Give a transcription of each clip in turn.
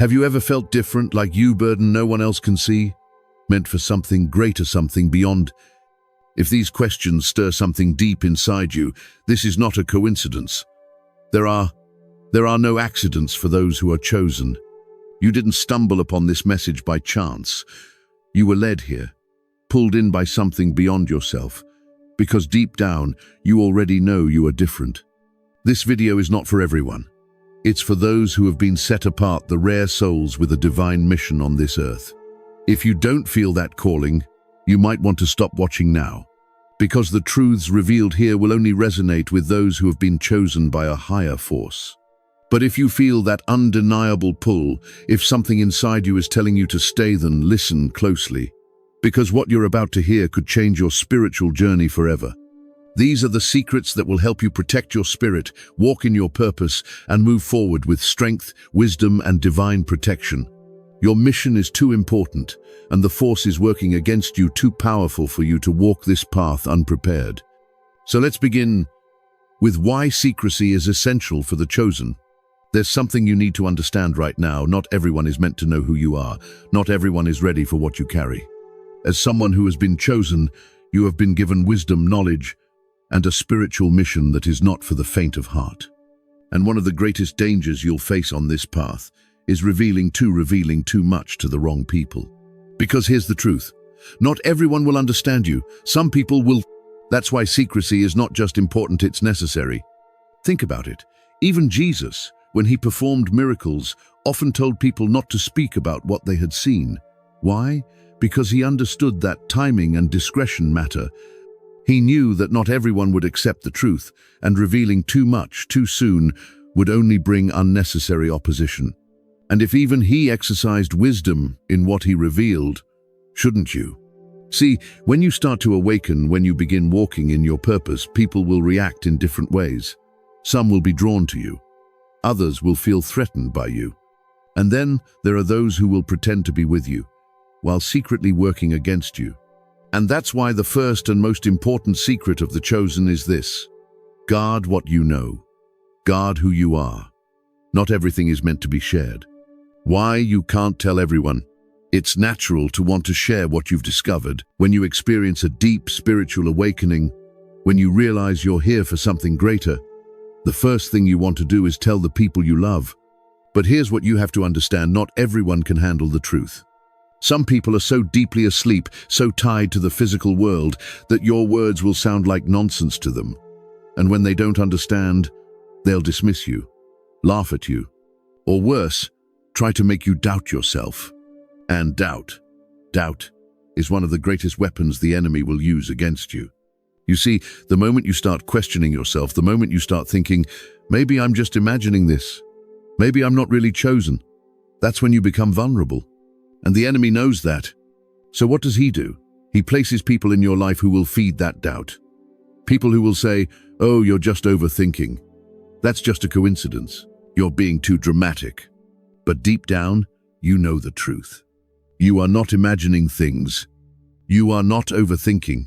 Have you ever felt different, like you burden no one else can see? Meant for something greater, something beyond? If these questions stir something deep inside you, this is not a coincidence. There are no accidents for those who are chosen. You didn't stumble upon this message by chance. You were led here, pulled in by something beyond yourself, because deep down, you already know you are different. This video is not for everyone. It's for those who have been set apart, the rare souls with a divine mission on this earth. If you don't feel that calling, you might want to stop watching now, because the truths revealed here will only resonate with those who have been chosen by a higher force. But if you feel that undeniable pull, if something inside you is telling you to stay, then listen closely, because what you're about to hear could change your spiritual journey forever. These are the secrets that will help you protect your spirit, walk in your purpose, and move forward with strength, wisdom, and divine protection. Your mission is too important, and the force is working against you too powerful for you to walk this path unprepared. So let's begin with why secrecy is essential for the chosen. There's something you need to understand right now. Not everyone is meant to know who you are. Not everyone is ready for what you carry. As someone who has been chosen, you have been given wisdom, knowledge, and a spiritual mission that is not for the faint of heart. And one of the greatest dangers you'll face on this path is revealing too much to the wrong people. Because here's the truth. Not everyone will understand you. Some people will. That's why secrecy is not just important, it's necessary. Think about it. Even Jesus, when he performed miracles, often told people not to speak about what they had seen. Why? Because he understood that timing and discretion matter. He knew that not everyone would accept the truth, and revealing too much, too soon, would only bring unnecessary opposition. And if even he exercised wisdom in what he revealed, shouldn't you? See, when you start to awaken, when you begin walking in your purpose, people will react in different ways. Some will be drawn to you. Others will feel threatened by you. And then there are those who will pretend to be with you, while secretly working against you. And that's why the first and most important secret of the chosen is this: guard what you know. Guard who you are. Not everything is meant to be shared. Why you can't tell everyone? It's natural to want to share what you've discovered. When you experience a deep spiritual awakening, when you realize you're here for something greater, the first thing you want to do is tell the people you love. But here's what you have to understand: not everyone can handle the truth. Some people are so deeply asleep, so tied to the physical world, that your words will sound like nonsense to them. And when they don't understand, they'll dismiss you, laugh at you, or worse, try to make you doubt yourself. And doubt is one of the greatest weapons the enemy will use against you. You see, the moment you start questioning yourself, the moment you start thinking, maybe I'm just imagining this, maybe I'm not really chosen, that's when you become vulnerable. And the enemy knows that. So what does he do? He places people in your life who will feed that doubt. People who will say, oh, you're just overthinking. That's just a coincidence. You're being too dramatic. But deep down, you know the truth. You are not imagining things. You are not overthinking.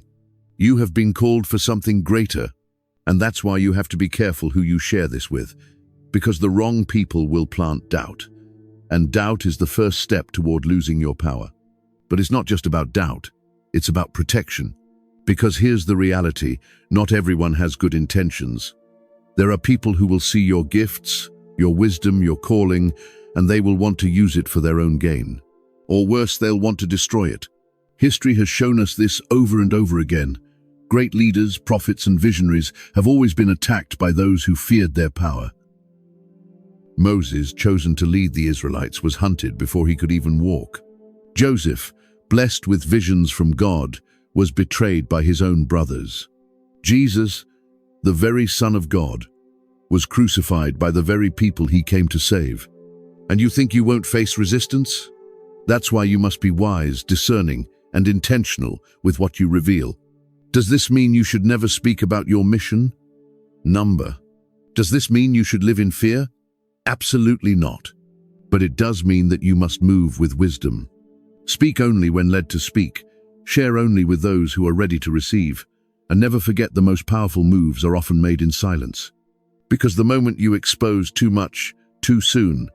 You have been called for something greater. And that's why you have to be careful who you share this with, because the wrong people will plant doubt. And doubt is the first step toward losing your power. But it's not just about doubt, it's about protection. Because here's the reality: not everyone has good intentions. There are people who will see your gifts, your wisdom, your calling, and they will want to use it for their own gain. Or worse, they'll want to destroy it. History has shown us this over and over again. Great leaders, prophets, and visionaries have always been attacked by those who feared their power. Moses, chosen to lead the Israelites, was hunted before he could even walk. Joseph, blessed with visions from God, was betrayed by his own brothers. Jesus, the very Son of God, was crucified by the very people he came to save. And you think you won't face resistance? That's why you must be wise, discerning, and intentional with what you reveal. Does this mean you should never speak about your mission? Does this mean you should live in fear? Absolutely not. But it does mean that you must move with wisdom. Speak only when led to speak. Share only with those who are ready to receive. And never forget, the most powerful moves are often made in silence. Because the moment you expose too much, too soon,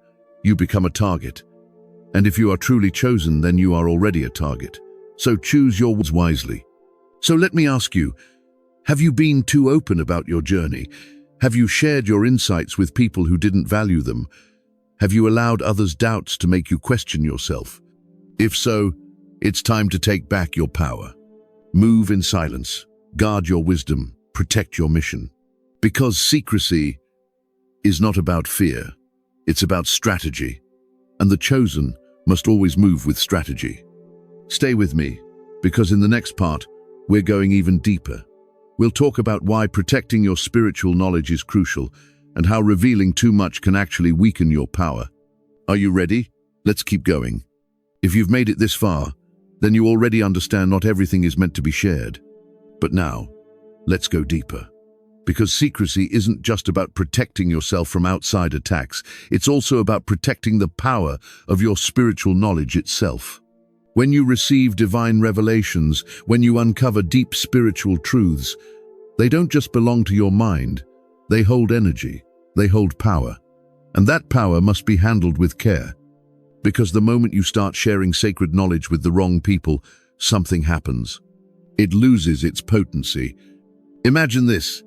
you become a target. And if you are truly chosen, then you are already a target. So choose your words wisely. So let me ask you, have you been too open about your journey? Have you shared your insights with people who didn't value them? Have you allowed others' doubts to make you question yourself? If so, it's time to take back your power. Move in silence, guard your wisdom, protect your mission. Because secrecy is not about fear, it's about strategy. And the chosen must always move with strategy. Stay with me, because in the next part, we're going even deeper. We'll talk about why protecting your spiritual knowledge is crucial and how revealing too much can actually weaken your power. Are you ready? Let's keep going. If you've made it this far, then you already understand not everything is meant to be shared. But now, let's go deeper. Because secrecy isn't just about protecting yourself from outside attacks, it's also about protecting the power of your spiritual knowledge itself. When you receive divine revelations, when you uncover deep spiritual truths, they don't just belong to your mind, they hold energy, they hold power. And that power must be handled with care. Because the moment you start sharing sacred knowledge with the wrong people, something happens. It loses its potency. Imagine this.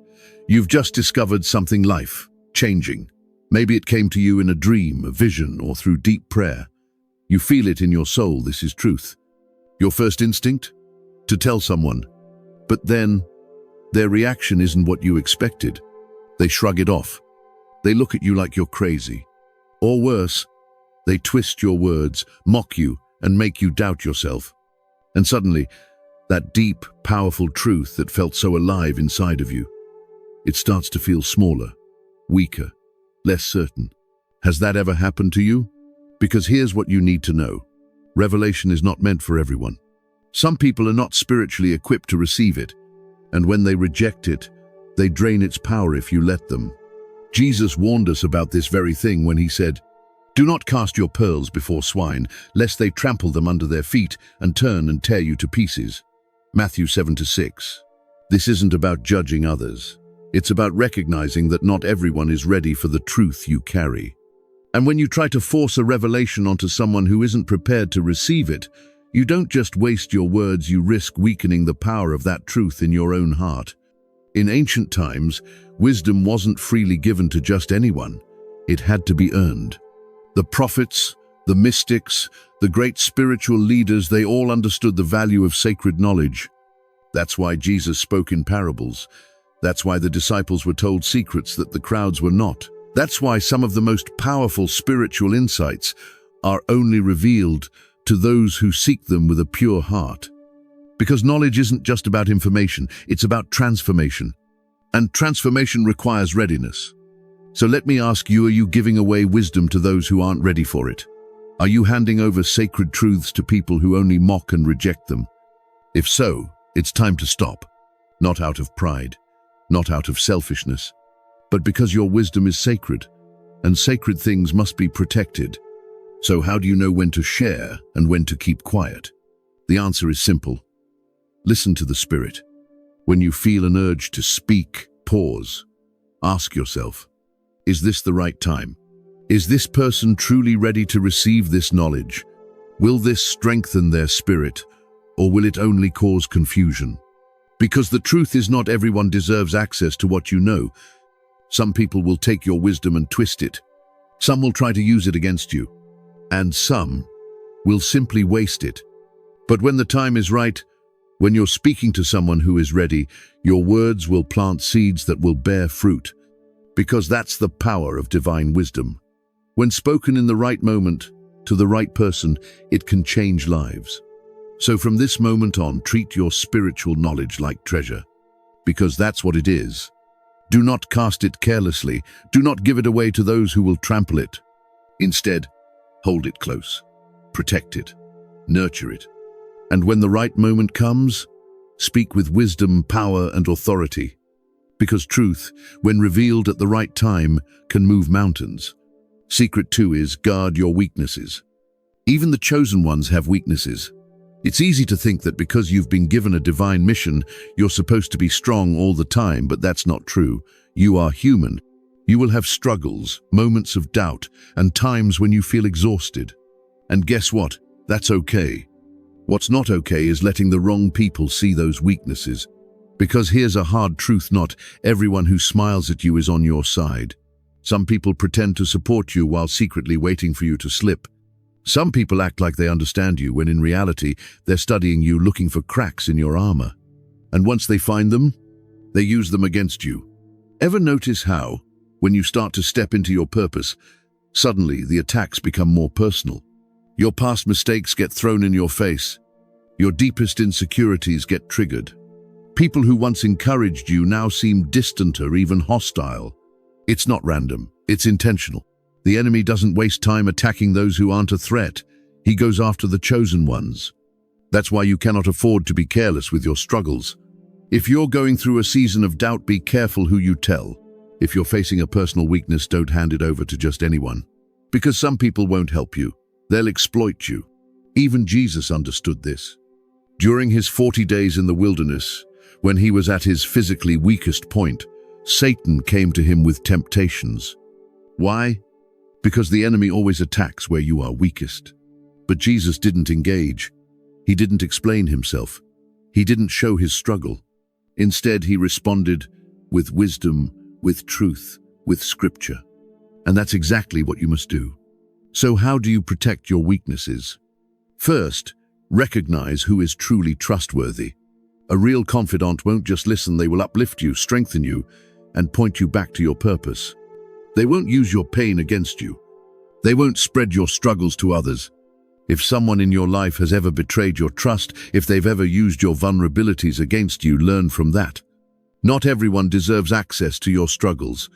You've just discovered something life-changing. Maybe it came to you in a dream, a vision, or through deep prayer. You feel it in your soul, this is truth. Your first instinct? To tell someone. But then, their reaction isn't what you expected. They shrug it off. They look at you like you're crazy. Or worse, they twist your words, mock you, and make you doubt yourself. And suddenly, that deep, powerful truth that felt so alive inside of you, it starts to feel smaller, weaker, less certain. Has that ever happened to you? Because here's what you need to know. Revelation is not meant for everyone. Some people are not spiritually equipped to receive it, and when they reject it, they drain its power if you let them. Jesus warned us about this very thing when he said, "Do not cast your pearls before swine, lest they trample them under their feet and turn and tear you to pieces." Matthew 7-6. This isn't about judging others. It's about recognizing that not everyone is ready for the truth you carry. And when you try to force a revelation onto someone who isn't prepared to receive it, you don't just waste your words, you risk weakening the power of that truth in your own heart. In ancient times, wisdom wasn't freely given to just anyone. It had to be earned. The prophets, the mystics, the great spiritual leaders, they all understood the value of sacred knowledge. That's why Jesus spoke in parables. That's why the disciples were told secrets that the crowds were not. That's why some of the most powerful spiritual insights are only revealed to those who seek them with a pure heart. Because knowledge isn't just about information, it's about transformation. And transformation requires readiness. So let me ask you, are you giving away wisdom to those who aren't ready for it? Are you handing over sacred truths to people who only mock and reject them? If so, it's time to stop. Not out of pride, not out of selfishness, but because your wisdom is sacred, and sacred things must be protected. So how do you know when to share and when to keep quiet? The answer is simple. Listen to the Spirit. When you feel an urge to speak, pause. Ask yourself, is this the right time? Is this person truly ready to receive this knowledge? Will this strengthen their spirit, or will it only cause confusion? Because the truth is, not everyone deserves access to what you know. Some people will take your wisdom and twist it. Some will try to use it against you. And some will simply waste it. But when the time is right, when you're speaking to someone who is ready, your words will plant seeds that will bear fruit. Because that's the power of divine wisdom. When spoken in the right moment, to the right person, it can change lives. So from this moment on, treat your spiritual knowledge like treasure, because that's what it is. Do not cast it carelessly. Do not give it away to those who will trample it. Instead, hold it close, protect it, nurture it. And when the right moment comes, speak with wisdom, power, and authority. Because truth, when revealed at the right time, can move mountains. Secret 2 is guard your weaknesses. Even the chosen ones have weaknesses. It's easy to think that because you've been given a divine mission, you're supposed to be strong all the time, but that's not true. You are human. You will have struggles, moments of doubt, and times when you feel exhausted. And guess what? That's okay. What's not okay is letting the wrong people see those weaknesses. Because here's a hard truth: not everyone who smiles at you is on your side. Some people pretend to support you while secretly waiting for you to slip. Some people act like they understand you when in reality they're studying you, looking for cracks in your armor. And once they find them, they use them against you. Ever notice how, when you start to step into your purpose, suddenly the attacks become more personal? Your past mistakes get thrown in your face. Your deepest insecurities get triggered. People who once encouraged you now seem distant or even hostile. It's not random, it's intentional. The enemy doesn't waste time attacking those who aren't a threat. He goes after the chosen ones. That's why you cannot afford to be careless with your struggles. If you're going through a season of doubt, be careful who you tell. If you're facing a personal weakness, don't hand it over to just anyone. Because some people won't help you. They'll exploit you. Even Jesus understood this. During his 40 days in the wilderness, when he was at his physically weakest point, Satan came to him with temptations. Why? Because the enemy always attacks where you are weakest. But Jesus didn't engage. He didn't explain himself. He didn't show his struggle. Instead, he responded with wisdom, with truth, with scripture. And that's exactly what you must do. So how do you protect your weaknesses? First, recognize who is truly trustworthy. A real confidant won't just listen, they will uplift you, strengthen you, and point you back to your purpose. They won't use your pain against you. They won't spread your struggles to others. If someone in your life has ever betrayed your trust, if they've ever used your vulnerabilities against you, learn from that. Not everyone deserves access to your struggles.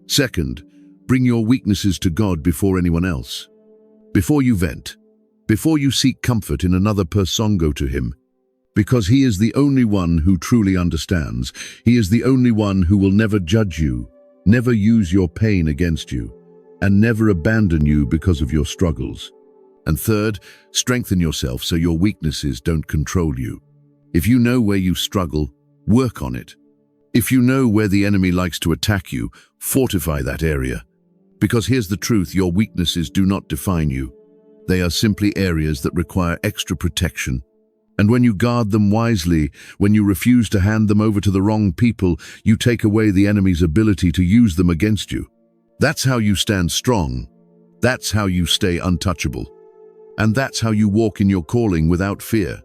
Second, bring your weaknesses to God before anyone else. Before you vent, before you seek comfort in another person, go to him. Because he is the only one who truly understands. He is the only one who will never judge you, never use your pain against you, and never abandon you because of your struggles. And third, strengthen yourself so your weaknesses don't control you. If you know where you struggle, work on it. If you know where the enemy likes to attack you, fortify that area. Because here's the truth: your weaknesses do not define you. They are simply areas that require extra protection. And when you guard them wisely, when you refuse to hand them over to the wrong people, you take away the enemy's ability to use them against you. That's how you stand strong. That's how you stay untouchable. And that's how you walk in your calling without fear.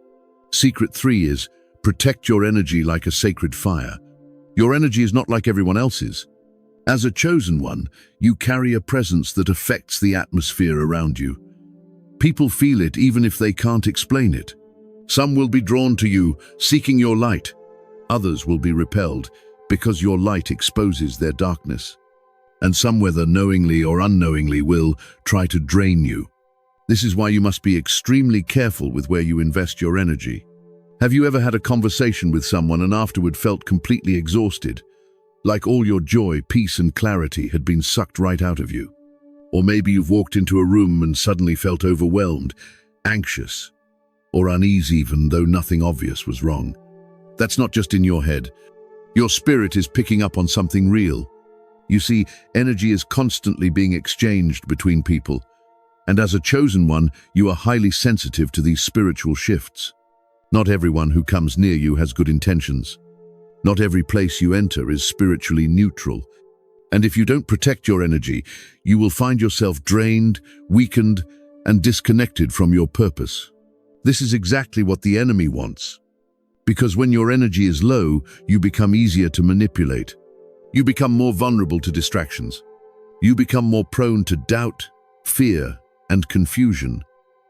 Secret 3 is, protect your energy like a sacred fire. Your energy is not like everyone else's. As a chosen one, you carry a presence that affects the atmosphere around you. People feel it even if they can't explain it. Some will be drawn to you, seeking your light. Others will be repelled because your light exposes their darkness. And some, whether knowingly or unknowingly, will try to drain you. This is why you must be extremely careful with where you invest your energy. Have you ever had a conversation with someone and afterward felt completely exhausted? Like all your joy, peace, and clarity had been sucked right out of you? Or maybe you've walked into a room and suddenly felt overwhelmed, anxious, or uneasy even though nothing obvious was wrong. That's not just in your head. Your spirit is picking up on something real. You see, energy is constantly being exchanged between people. And as a chosen one, you are highly sensitive to these spiritual shifts. Not everyone who comes near you has good intentions. Not every place you enter is spiritually neutral. And if you don't protect your energy, you will find yourself drained, weakened, and disconnected from your purpose. This is exactly what the enemy wants. Because when your energy is low, you become easier to manipulate. You become more vulnerable to distractions. You become more prone to doubt, fear, and confusion.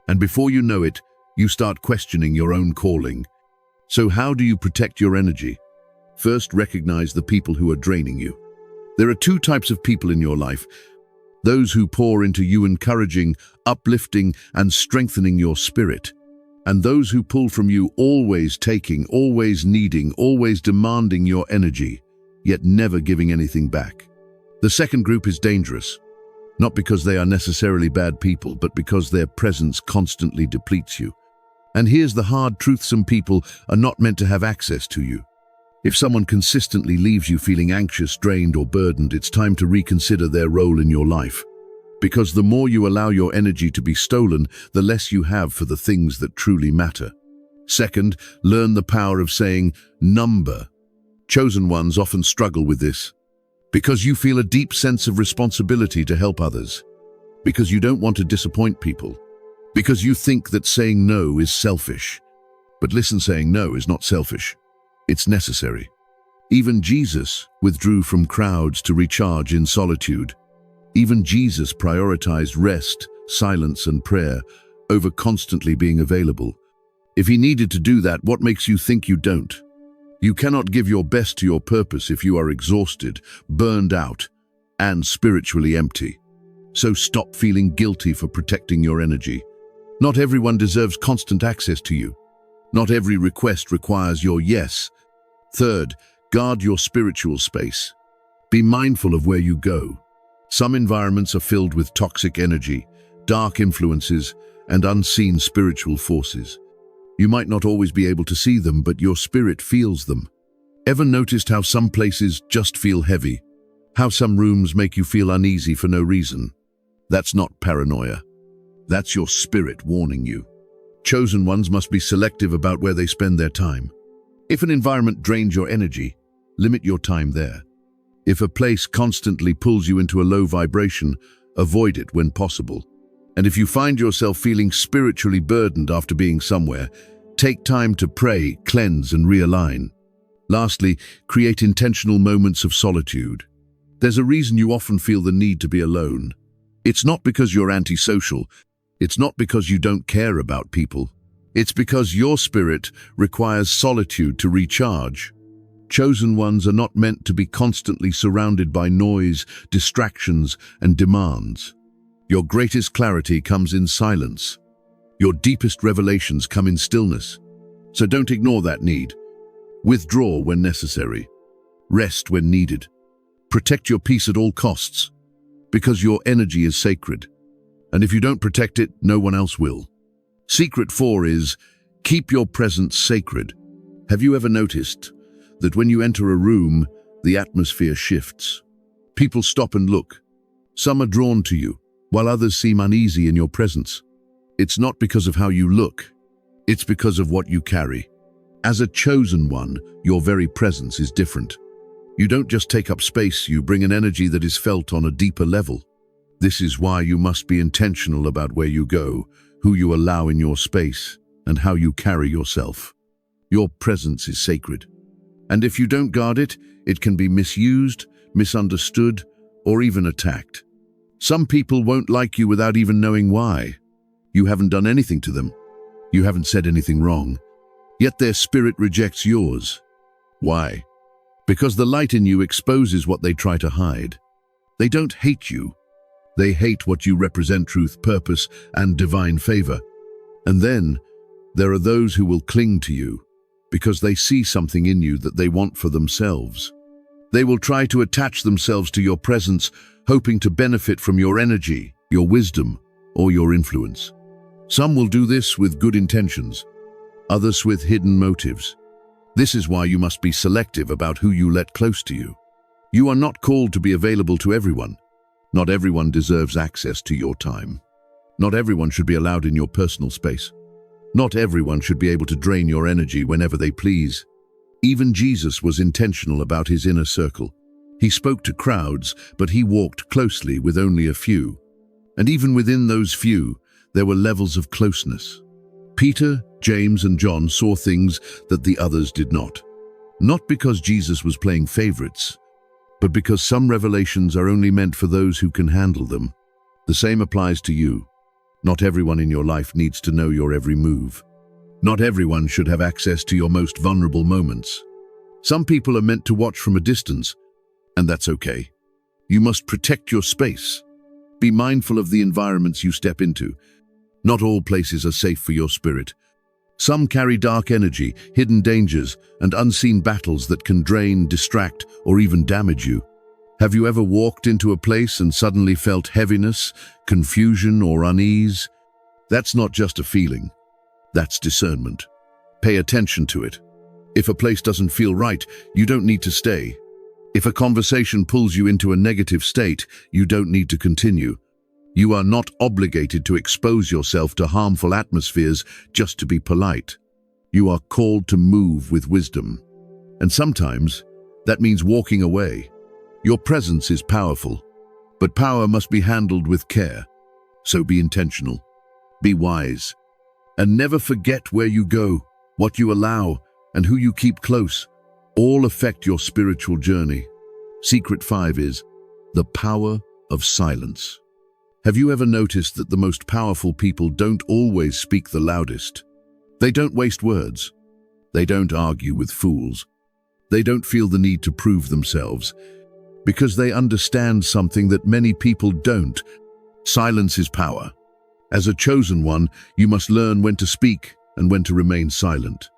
And before you know it, you start questioning your own calling. So how do you protect your energy? First, recognize the people who are draining you. There are 2 types of people in your life. Those who pour into you, encouraging, uplifting, and strengthening your spirit. And those who pull from you, always taking, always needing, always demanding your energy, yet never giving anything back. The second group is dangerous, not because they are necessarily bad people, but because their presence constantly depletes you. And here's the hard truth: some people are not meant to have access to you. If someone consistently leaves you feeling anxious, drained, or burdened, it's time to reconsider their role in your life. Because the more you allow your energy to be stolen, the less you have for the things that truly matter. Second, learn the power of saying number. Chosen ones often struggle with this because you feel a deep sense of responsibility to help others, because you don't want to disappoint people, because you think that saying no is selfish. But listen, saying no is not selfish. It's necessary. Even Jesus withdrew from crowds to recharge in solitude. Even Jesus prioritized rest, silence, and prayer over constantly being available. If he needed to do that, what makes you think you don't? You cannot give your best to your purpose if you are exhausted, burned out, and spiritually empty. So stop feeling guilty for protecting your energy. Not everyone deserves constant access to you. Not every request requires your yes. Third, guard your spiritual space. Be mindful of where you go. Some environments are filled with toxic energy, dark influences, and unseen spiritual forces. You might not always be able to see them, but your spirit feels them. Ever noticed how some places just feel heavy? How some rooms make you feel uneasy for no reason? That's not paranoia. That's your spirit warning you. Chosen ones must be selective about where they spend their time. If an environment drains your energy, limit your time there. If a place constantly pulls you into a low vibration, avoid it when possible. And if you find yourself feeling spiritually burdened after being somewhere, take time to pray, cleanse, and realign. Lastly, create intentional moments of solitude. There's a reason you often feel the need to be alone. It's not because you're antisocial. It's not because you don't care about people. It's because your spirit requires solitude to recharge. Chosen ones are not meant to be constantly surrounded by noise, distractions, and demands. Your greatest clarity comes in silence. Your deepest revelations come in stillness. So don't ignore that need. Withdraw when necessary. Rest when needed. Protect your peace at all costs, because your energy is sacred. And if you don't protect it, no one else will. Secret 4 is, keep your presence sacred. Have you ever noticed that when you enter a room, the atmosphere shifts? People stop and look. Some are drawn to you, while others seem uneasy in your presence. It's not because of how you look. It's because of what you carry. As a chosen one, your very presence is different. You don't just take up space, you bring an energy that is felt on a deeper level. This is why you must be intentional about where you go, who you allow in your space, and how you carry yourself. Your presence is sacred. And if you don't guard it, it can be misused, misunderstood, or even attacked. Some people won't like you without even knowing why. You haven't done anything to them. You haven't said anything wrong. Yet their spirit rejects yours. Why? Because the light in you exposes what they try to hide. They don't hate you. They hate what you represent: truth, purpose, and divine favor. And then there are those who will cling to you because they see something in you that they want for themselves. They will try to attach themselves to your presence, hoping to benefit from your energy, your wisdom, or your influence. Some will do this with good intentions, others with hidden motives. This is why you must be selective about who you let close to you. You are not called to be available to everyone. Not everyone deserves access to your time. Not everyone should be allowed in your personal space. Not everyone should be able to drain your energy whenever they please. Even Jesus was intentional about his inner circle. He spoke to crowds, but he walked closely with only a few. And even within those few, there were levels of closeness. Peter, James, and John saw things that the others did not. Not because Jesus was playing favorites, but because some revelations are only meant for those who can handle them. The same applies to you. Not everyone in your life needs to know your every move. Not everyone should have access to your most vulnerable moments. Some people are meant to watch from a distance, and that's okay. You must protect your space. Be mindful of the environments you step into. Not all places are safe for your spirit. Some carry dark energy, hidden dangers, and unseen battles that can drain, distract, or even damage you. Have you ever walked into a place and suddenly felt heaviness, confusion, or unease? That's not just a feeling. That's discernment. Pay attention to it. If a place doesn't feel right, you don't need to stay. If a conversation pulls you into a negative state, you don't need to continue. You are not obligated to expose yourself to harmful atmospheres just to be polite. You are called to move with wisdom. And sometimes, that means walking away. Your presence is powerful, but power must be handled with care. So be intentional, be wise, and never forget where you go, what you allow, and who you keep close. All affect your spiritual journey. Secret 5 is the power of silence. Have you ever noticed that the most powerful people don't always speak the loudest? They don't waste words. They don't argue with fools. They don't feel the need to prove themselves, because they understand something that many people don't. Silence is power. As a chosen one, you must learn when to speak and when to remain silent.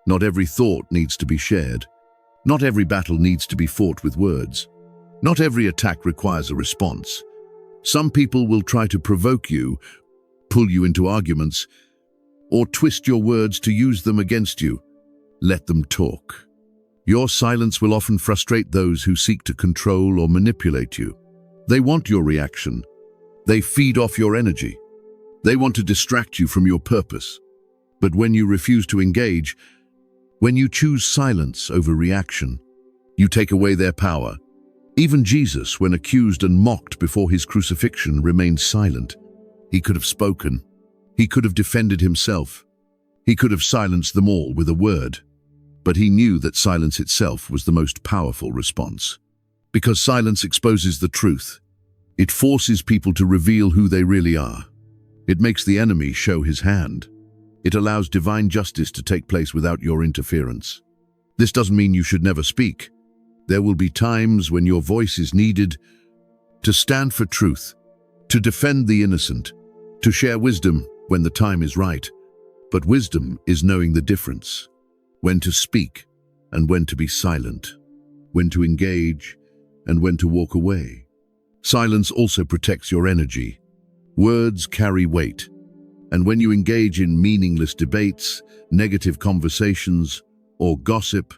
Not every thought needs to be shared. Not every battle needs to be fought with words. Not every attack requires a response. Some people will try to provoke you, pull you into arguments, or twist your words to use them against you. Let them talk. Your silence will often frustrate those who seek to control or manipulate you. They want your reaction. They feed off your energy. They want to distract you from your purpose. But when you refuse to engage, when you choose silence over reaction, you take away their power. Even Jesus, when accused and mocked before his crucifixion, remained silent. He could have spoken. He could have defended himself. He could have silenced them all with a word. But he knew that silence itself was the most powerful response. Because silence exposes the truth. It forces people to reveal who they really are. It makes the enemy show his hand. It allows divine justice to take place without your interference. This doesn't mean you should never speak. There will be times when your voice is needed to stand for truth, to defend the innocent, to share wisdom when the time is right. But wisdom is knowing the difference, when to speak and when to be silent, when to engage and when to walk away. Silence also protects your energy. Words carry weight, and when you engage in meaningless debates, negative conversations, or gossip,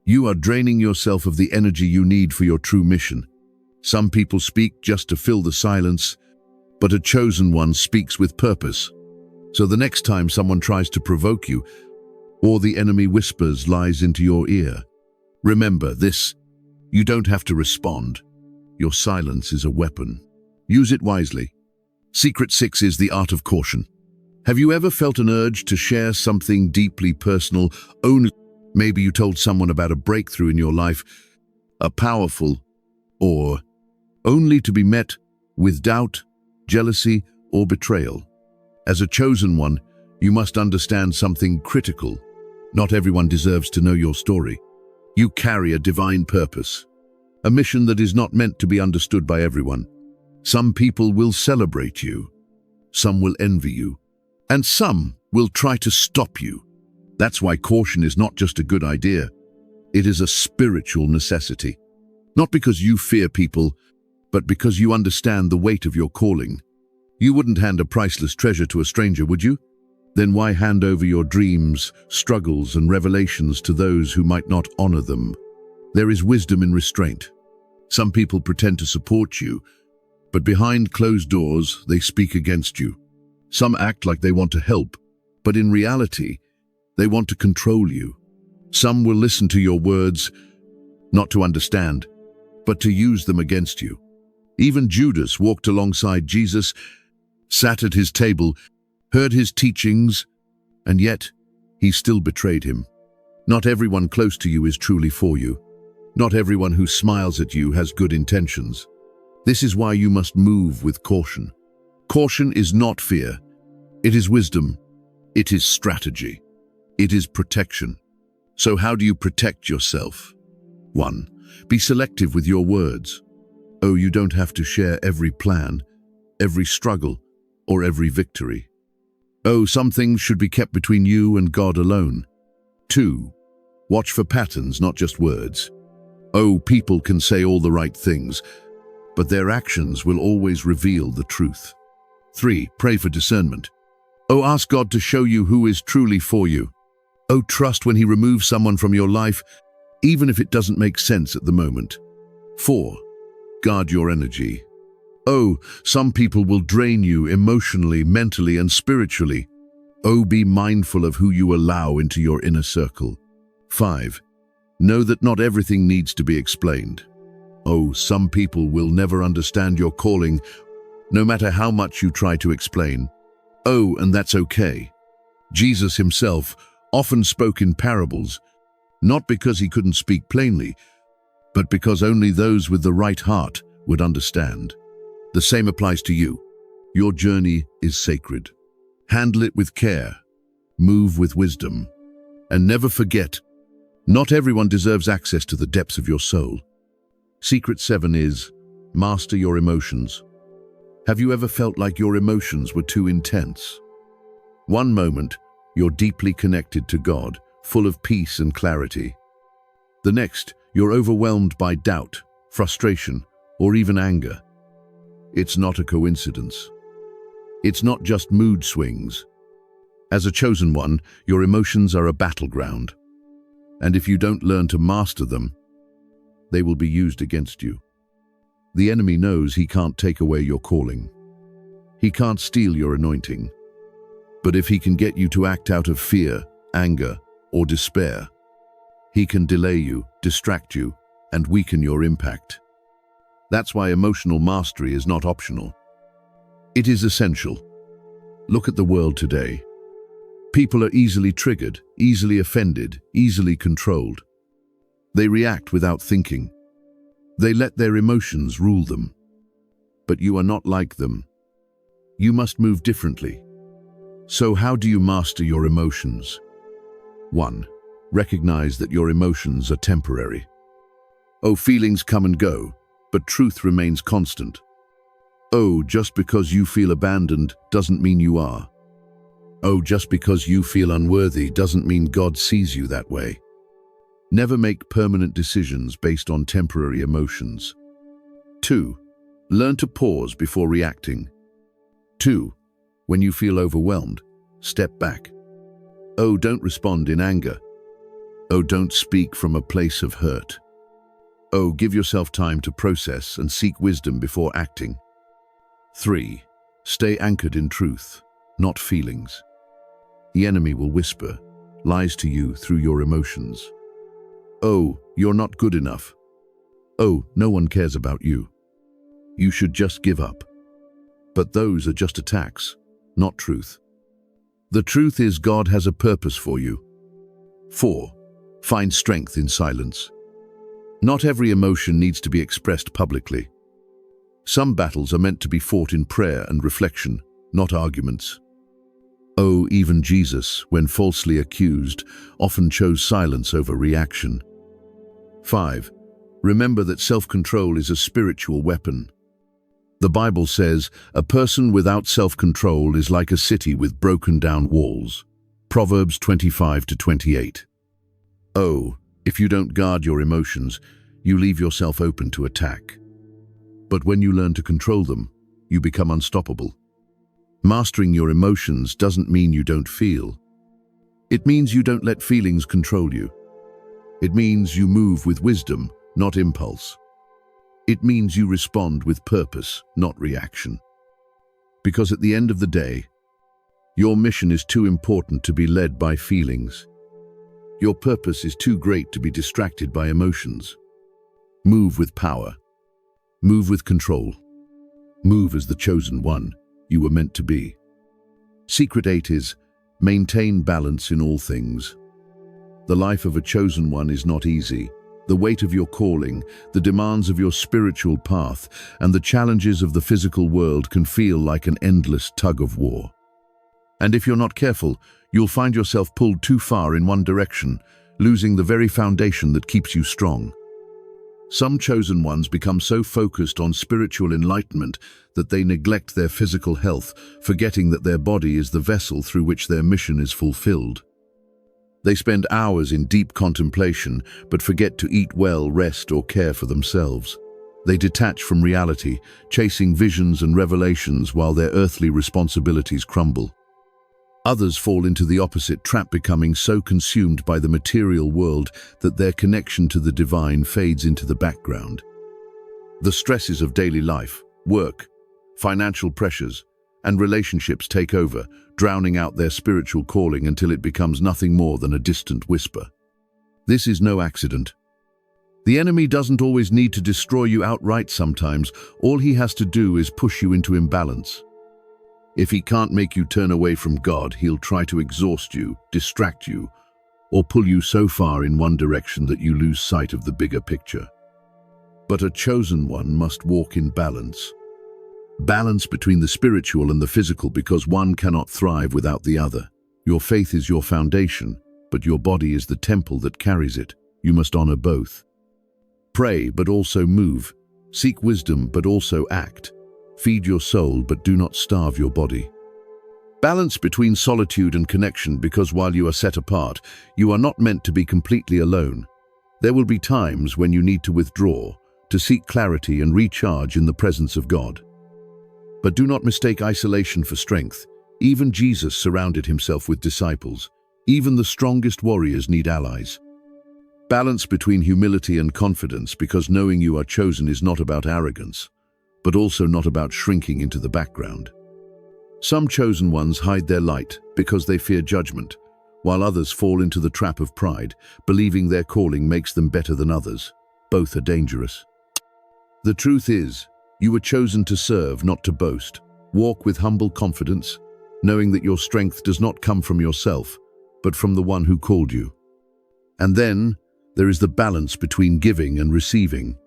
you are draining yourself of the energy you need for your true mission. Some people speak just to fill the silence, but a chosen one speaks with purpose. So the next time someone tries to provoke you, or the enemy whispers lies into your ear, remember this: you don't have to respond. Your silence is a weapon. Use it wisely. Secret 6 is the art of caution. Have you ever felt an urge to share something deeply personal, maybe you told someone about a breakthrough in your life, a powerful, or only to be met with doubt, jealousy, or betrayal? As a chosen one, you must understand something critical. Not everyone deserves to know your story. You carry a divine purpose, a mission that is not meant to be understood by everyone. Some people will celebrate you, some will envy you, and some will try to stop you. That's why caution is not just a good idea. It is a spiritual necessity. Not because you fear people, but because you understand the weight of your calling. You wouldn't hand a priceless treasure to a stranger, would you? Then why hand over your dreams, struggles, and revelations to those who might not honor them? There is wisdom in restraint. Some people pretend to support you, but behind closed doors, they speak against you. Some act like they want to help, but in reality, they want to control you. Some will listen to your words, not to understand, but to use them against you. Even Judas walked alongside Jesus, sat at his table, heard his teachings, and yet he still betrayed him. Not everyone close to you is truly for you. Not everyone who smiles at you has good intentions. This is why you must move with caution. Caution is not fear. It is wisdom. It is strategy. It is protection. So how do you protect yourself? 1. Be selective with your words. Oh, you don't have to share every plan, every struggle, or every victory. Oh, some things should be kept between you and God alone. 2. Watch for patterns, not just words. Oh, people can say all the right things, but their actions will always reveal the truth. 3. Pray for discernment. Oh, ask God to show you who is truly for you. Oh, trust when he removes someone from your life, even if it doesn't make sense at the moment. 4. Guard your energy. Oh, some people will drain you emotionally, mentally, and spiritually. Oh, be mindful of who you allow into your inner circle. 5. Know that not everything needs to be explained. Oh, some people will never understand your calling, no matter how much you try to explain. Oh, and that's okay. Jesus himself often spoke in parables, not because he couldn't speak plainly, but because only those with the right heart would understand. The same applies to you. Your journey is sacred. Handle it with care, move with wisdom, and never forget, not everyone deserves access to the depths of your soul. Secret 7 is, master your emotions. Have you ever felt like your emotions were too intense? One moment, you're deeply connected to God, full of peace and clarity. The next, you're overwhelmed by doubt, frustration, or even anger. It's not a coincidence. It's not just mood swings. As a chosen one, your emotions are a battleground. And if you don't learn to master them, they will be used against you. The enemy knows he can't take away your calling. He can't steal your anointing. But if he can get you to act out of fear, anger, or despair, he can delay you, distract you, and weaken your impact. That's why emotional mastery is not optional. It is essential. Look at the world today. People are easily triggered, easily offended, easily controlled. They react without thinking. They let their emotions rule them. But you are not like them. You must move differently. So how do you master your emotions? 1. Recognize that your emotions are temporary. Oh, feelings come and go, but truth remains constant. Oh, just because you feel abandoned doesn't mean you are. Oh, just because you feel unworthy doesn't mean God sees you that way. Never make permanent decisions based on temporary emotions. 2. Learn to pause before reacting. 2. When you feel overwhelmed, step back. Oh, don't respond in anger. Oh, don't speak from a place of hurt. Oh, give yourself time to process and seek wisdom before acting. 3. Stay anchored in truth, not feelings. The enemy will whisper lies to you through your emotions. Oh, you're not good enough. Oh, no one cares about you. You should just give up. But those are just attacks, not truth. The truth is God has a purpose for you. 4. Find strength in silence. Not every emotion needs to be expressed publicly. Some battles are meant to be fought in prayer and reflection, not arguments. Oh, even Jesus, when falsely accused, often chose silence over reaction. 5. Remember that self-control is a spiritual weapon. The Bible says, a person without self-control is like a city with broken down walls. Proverbs 25-28. Oh, if you don't guard your emotions, you leave yourself open to attack. But when you learn to control them, you become unstoppable. Mastering your emotions doesn't mean you don't feel. It means you don't let feelings control you. It means you move with wisdom, not impulse. It means you respond with purpose, not reaction. Because at the end of the day, your mission is too important to be led by feelings. Your purpose is too great to be distracted by emotions. Move with power. Move with control. Move as the chosen one you were meant to be. Secret 8 is, maintain balance in all things. The life of a chosen one is not easy. The weight of your calling, the demands of your spiritual path, and the challenges of the physical world can feel like an endless tug of war. And if you're not careful, you'll find yourself pulled too far in one direction, losing the very foundation that keeps you strong. Some chosen ones become so focused on spiritual enlightenment that they neglect their physical health, forgetting that their body is the vessel through which their mission is fulfilled. They spend hours in deep contemplation, but forget to eat well, rest, or care for themselves. They detach from reality, chasing visions and revelations while their earthly responsibilities crumble. Others fall into the opposite trap, becoming so consumed by the material world that their connection to the divine fades into the background. The stresses of daily life, work, financial pressures, and relationships take over, drowning out their spiritual calling until it becomes nothing more than a distant whisper. This is no accident. The enemy doesn't always need to destroy you outright sometimes. All he has to do is push you into imbalance. If he can't make you turn away from God, he'll try to exhaust you, distract you, or pull you so far in one direction that you lose sight of the bigger picture. But a chosen one must walk in balance. Balance between the spiritual and the physical, because one cannot thrive without the other. Your faith is your foundation, but your body is the temple that carries it. You must honor both. Pray, but also move. Seek wisdom, but also act. Feed your soul, but do not starve your body. Balance between solitude and connection, because while you are set apart, you are not meant to be completely alone. There will be times when you need to withdraw, to seek clarity and recharge in the presence of God. But do not mistake isolation for strength. Even Jesus surrounded himself with disciples. Even the strongest warriors need allies. Balance between humility and confidence, because knowing you are chosen is not about arrogance, but also not about shrinking into the background. Some chosen ones hide their light because they fear judgment, while others fall into the trap of pride, believing their calling makes them better than others. Both are dangerous. The truth is, you were chosen to serve, not to boast. Walk with humble confidence, knowing that your strength does not come from yourself, but from the one who called you. And then, there is the balance between giving and receiving.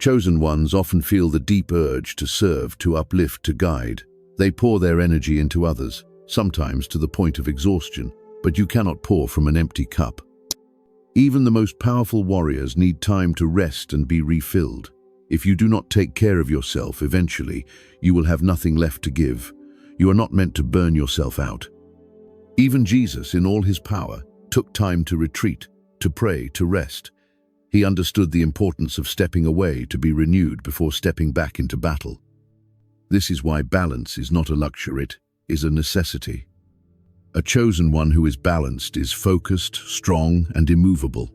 Chosen ones often feel the deep urge to serve, to uplift, to guide. They pour their energy into others, sometimes to the point of exhaustion, but you cannot pour from an empty cup. Even the most powerful warriors need time to rest and be refilled. If you do not take care of yourself, eventually, you will have nothing left to give. You are not meant to burn yourself out. Even Jesus, in all his power, took time to retreat, to pray, to rest. He understood the importance of stepping away to be renewed before stepping back into battle. This is why balance is not a luxury, it is a necessity. A chosen one who is balanced is focused, strong, and immovable.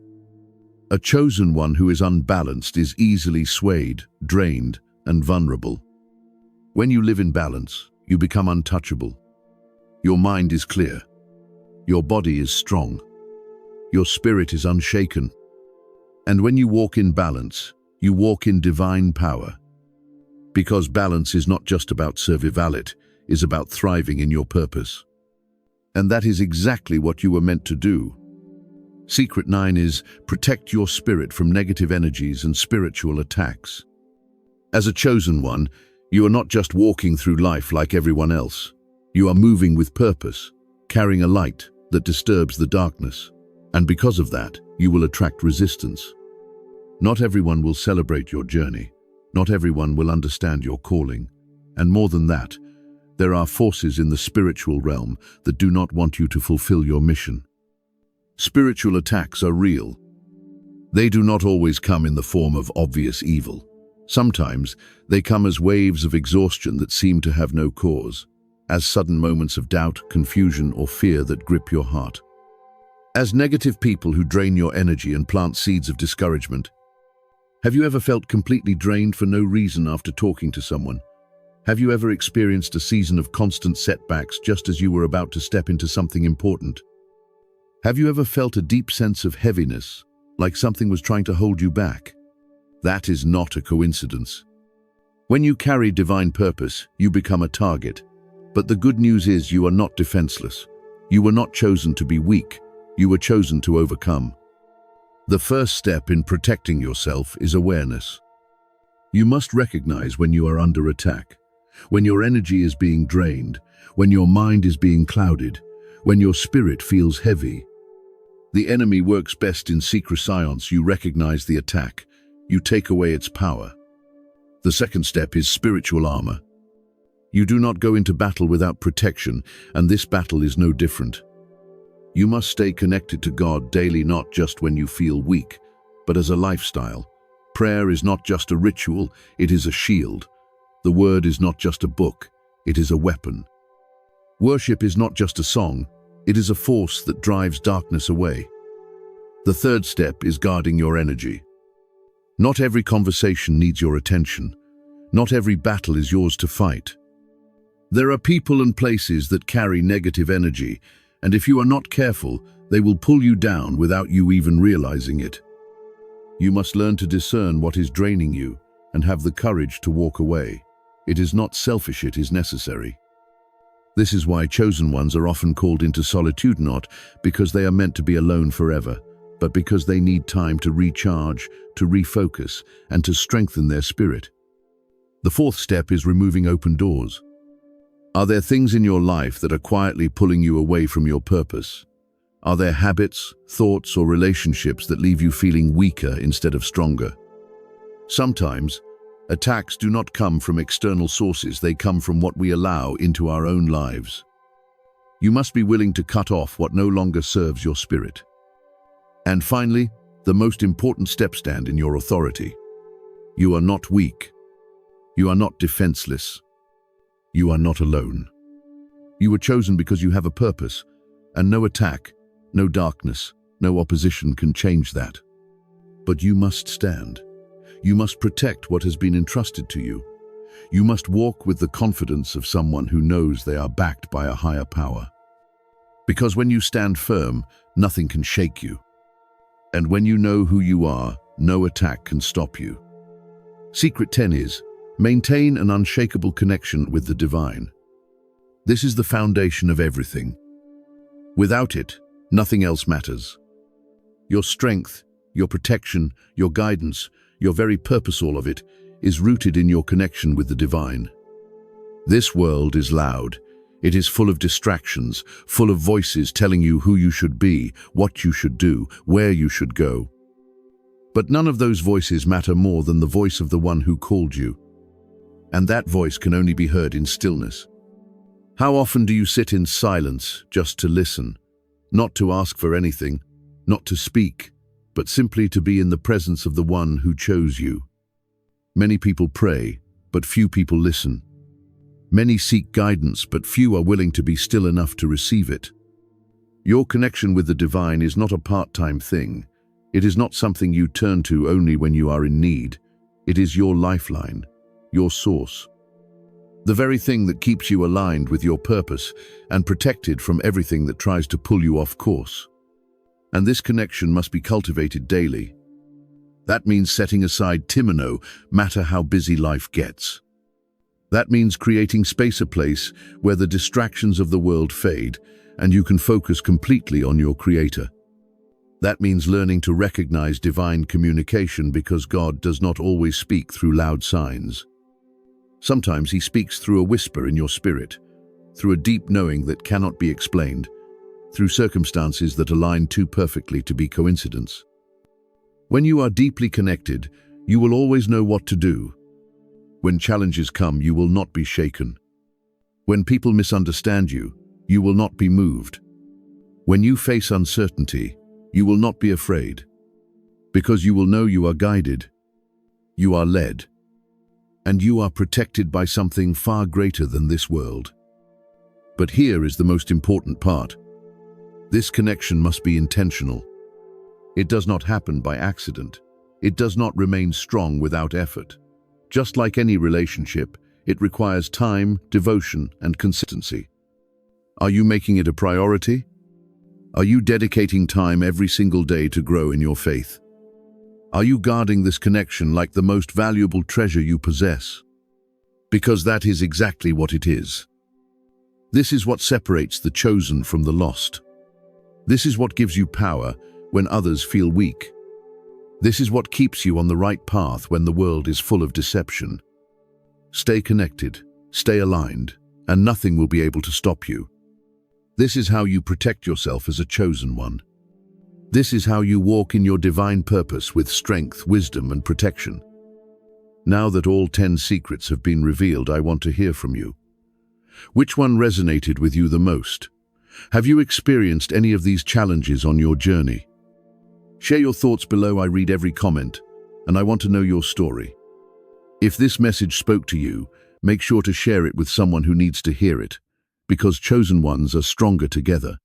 A chosen one who is unbalanced is easily swayed, drained, and vulnerable. When you live in balance, you become untouchable. Your mind is clear. Your body is strong. Your spirit is unshaken. And when you walk in balance, you walk in divine power. Because balance is not just about survival, it is about thriving in your purpose. And that is exactly what you were meant to do. Secret 9 is protect your spirit from negative energies and spiritual attacks. As a chosen one, you are not just walking through life like everyone else. You are moving with purpose, carrying a light that disturbs the darkness. And because of that, you will attract resistance. Not everyone will celebrate your journey. Not everyone will understand your calling. And more than that, there are forces in the spiritual realm that do not want you to fulfill your mission. Spiritual attacks are real. They do not always come in the form of obvious evil. Sometimes they come as waves of exhaustion that seem to have no cause, as sudden moments of doubt, confusion, or fear that grip your heart. As negative people who drain your energy and plant seeds of discouragement. Have you ever felt completely drained for no reason after talking to someone? Have you ever experienced a season of constant setbacks just as you were about to step into something important? Have you ever felt a deep sense of heaviness, like something was trying to hold you back? That is not a coincidence. When you carry divine purpose, you become a target. But the good news is you are not defenseless. You were not chosen to be weak. You were chosen to overcome. The first step in protecting yourself is awareness. You must recognize when you are under attack, when your energy is being drained, when your mind is being clouded, when your spirit feels heavy. The enemy works best in secret science. You recognize the attack. You take away its power. The second step is spiritual armor. You do not go into battle without protection, and this battle is no different. You must stay connected to God daily, not just when you feel weak, but as a lifestyle. Prayer is not just a ritual, it is a shield. The Word is not just a book, it is a weapon. Worship is not just a song, it is a force that drives darkness away. The third step is guarding your energy. Not every conversation needs your attention. Not every battle is yours to fight. There are people and places that carry negative energy, and if you are not careful, they will pull you down without you even realizing it. You must learn to discern what is draining you and have the courage to walk away. It is not selfish, it is necessary. This is why chosen ones are often called into solitude, not because they are meant to be alone forever, but because they need time to recharge, to refocus, and to strengthen their spirit. The fourth step is removing open doors. Are there things in your life that are quietly pulling you away from your purpose? Are there habits, thoughts, or relationships that leave you feeling weaker instead of stronger? Sometimes, attacks do not come from external sources, they come from what we allow into our own lives. You must be willing to cut off what no longer serves your spirit. And finally, the most important step: stand in your authority. You are not weak. You are not defenseless. You are not alone. You were chosen because you have a purpose, and no attack, no darkness, no opposition can change that. But you must stand. You must protect what has been entrusted to you. You must walk with the confidence of someone who knows they are backed by a higher power. Because when you stand firm, nothing can shake you. And when you know who you are, no attack can stop you. Secret 10 is: maintain an unshakable connection with the divine. This is the foundation of everything. Without it, nothing else matters. Your strength, your protection, your guidance, your very purpose, all of it, is rooted in your connection with the divine. This world is loud. It is full of distractions, full of voices telling you who you should be, what you should do, where you should go. But none of those voices matter more than the voice of the one who called you. And that voice can only be heard in stillness. How often do you sit in silence just to listen, not to ask for anything, not to speak, but simply to be in the presence of the one who chose you? Many people pray, but few people listen. Many seek guidance, but few are willing to be still enough to receive it. Your connection with the divine is not a part-time thing. It is not something you turn to only when you are in need. It is your lifeline, your source. The very thing that keeps you aligned with your purpose and protected from everything that tries to pull you off course. And this connection must be cultivated daily. That means setting aside time, no matter how busy life gets. That means creating space, a place where the distractions of the world fade and you can focus completely on your Creator. That means learning to recognize divine communication, because God does not always speak through loud signs. Sometimes He speaks through a whisper in your spirit, through a deep knowing that cannot be explained, through circumstances that align too perfectly to be coincidence. When you are deeply connected, you will always know what to do. When challenges come, you will not be shaken. When people misunderstand you, you will not be moved. When you face uncertainty, you will not be afraid, because you will know you are guided, you are led, and you are protected by something far greater than this world. But here is the most important part. This connection must be intentional. It does not happen by accident. It does not remain strong without effort. Just like any relationship, it requires time, devotion, and consistency. Are you making it a priority? Are you dedicating time every single day to grow in your faith? Are you guarding this connection like the most valuable treasure you possess? Because that is exactly what it is. This is what separates the chosen from the lost. This is what gives you power when others feel weak. This is what keeps you on the right path when the world is full of deception. Stay connected, stay aligned, and nothing will be able to stop you. This is how you protect yourself as a chosen one. This is how you walk in your divine purpose with strength, wisdom, and protection. Now that all 10 secrets have been revealed, I want to hear from you. Which one resonated with you the most? Have you experienced any of these challenges on your journey? Share your thoughts below. I read every comment, and I want to know your story. If this message spoke to you, make sure to share it with someone who needs to hear it. because chosen ones are stronger together.